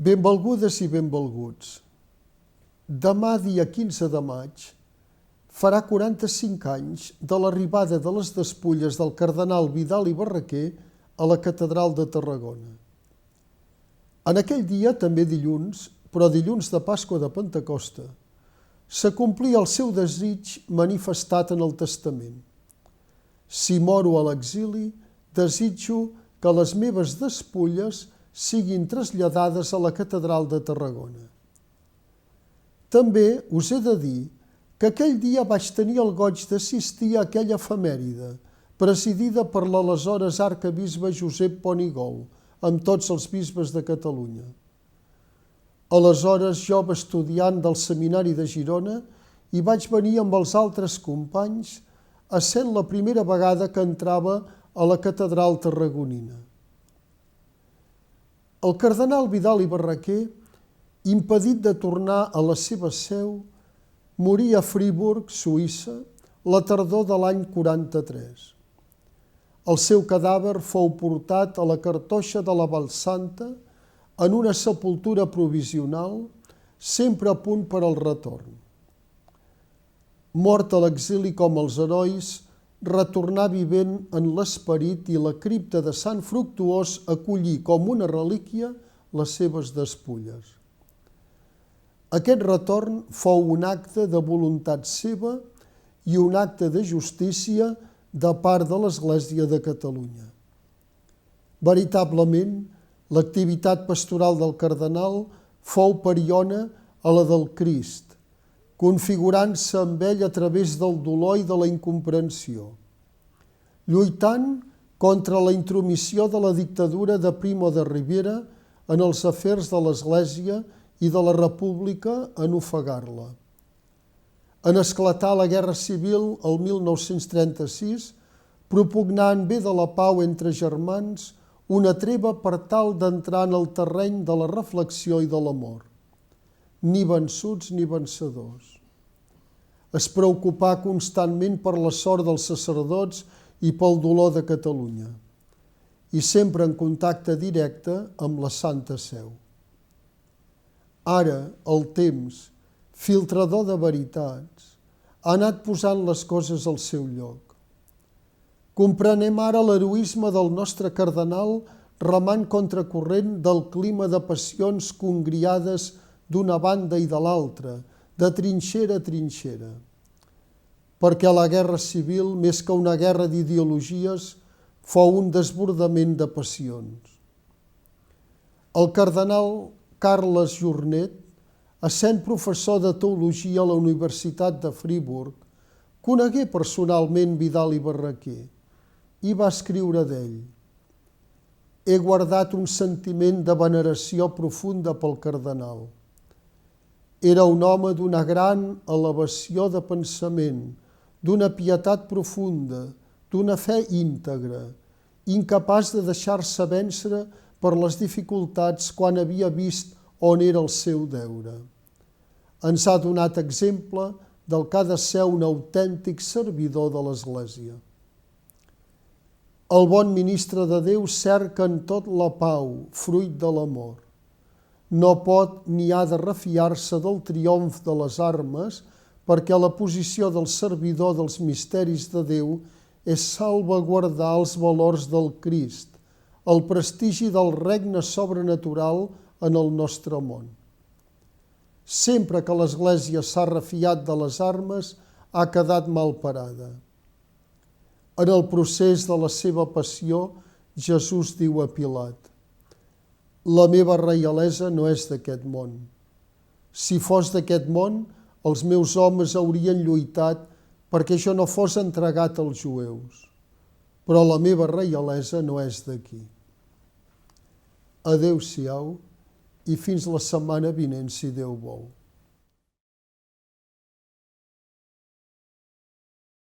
Benvolgudes i benvolguts. Demà, dia 15 de maig, farà 45 anys de l'arribada de les despulles del cardenal Vidal i Barraquer a la catedral de Tarragona. En aquell dia, també dilluns, però dilluns de Pasqua de Pentecosta, s'acomplia el seu desig manifestat en el testament. Si moro a l'exili, desitjo que les meves despulles siguin traslladades a la catedral de Tarragona. També us he de dir que aquell dia vaig tenir el goig d'assistir a aquella efemèride, presidida per l'aleshores arquebisbe Josep Ponigol, amb tots els bisbes de Catalunya. Aleshores, jove estudiant del Seminari de Girona, hi vaig venir amb els altres companys, essent la primera vegada que entrava a la catedral tarragonina. El cardenal Vidal i Barraquer, impedit de tornar a la seva seu, morí a Friburg, Suïssa, la tardor de l'any 43. El seu cadàver fou portat a la cartoixa de la Valsanta en una sepultura provisional, sempre a punt per al retorn. Mort a l'exili com els herois, retornar vivent en l'esperit i la cripta de Sant Fructuós acollí com una relíquia les seves despulles. Aquest retorn fou un acte de voluntat seva i un acte de justícia de part de l'Església de Catalunya. Veritablement, l'activitat pastoral del cardenal fou pariona a la del Crist, configurant-se amb ell a través del dolor i de la incomprensió, lluitant contra la intromissió de la dictadura de Primo de Rivera en els afers de l'Església i de la República en ofegar-la. En esclatar la Guerra Civil el 1936, propugnant bé de la pau entre germans, una treva per tal d'entrar en el terreny de la reflexió i de l'amor. Ni vençuts ni vencedors. Es preocupà constantment per la sort dels sacerdots i pel dolor de Catalunya, i sempre en contacte directe amb la Santa Seu. Ara, el temps, filtrador de veritats, ha anat posant les coses al seu lloc. Comprenem ara l'heroisme del nostre cardenal remant contracorrent del clima de passions congriades d'una banda i de l'altra, de trinxera a trinxera. Perquè la guerra civil, més que una guerra d'ideologies, fou un desbordament de passions. El cardenal Carles Jornet, essent professor de teologia a la Universitat de Friburg, conegué personalment Vidal i Barraquer i va escriure d'ell: «He guardat un sentiment de veneració profunda pel cardenal. Era un home d'una gran elevació de pensament, d'una pietat profunda, d'una fe íntegra, incapaç de deixar-se vèncer per les dificultats quan havia vist on era el seu deure. Ens ha donat exemple del que ha de ser un autèntic servidor de l'Església. El bon ministre de Déu cerca en tot la pau, fruit de l'amor. No pot ni ha de refiar-se del triomf de les armes, perquè la posició del servidor dels misteris de Déu és salvaguardar els valors del Crist, el prestigi del regne sobrenatural en el nostre món. Sempre que l'Església s'ha refiat de les armes, ha quedat mal parada. En el procés de la seva passió, Jesús diu a Pilat: «La meva reialesa no és d'aquest món. Si fos d'aquest món, els meus homes haurien lluitat perquè jo no fos entregat als jueus. Però la meva reialesa no és d'aquí». Adéu-siau i fins la setmana vinent, si Déu vol.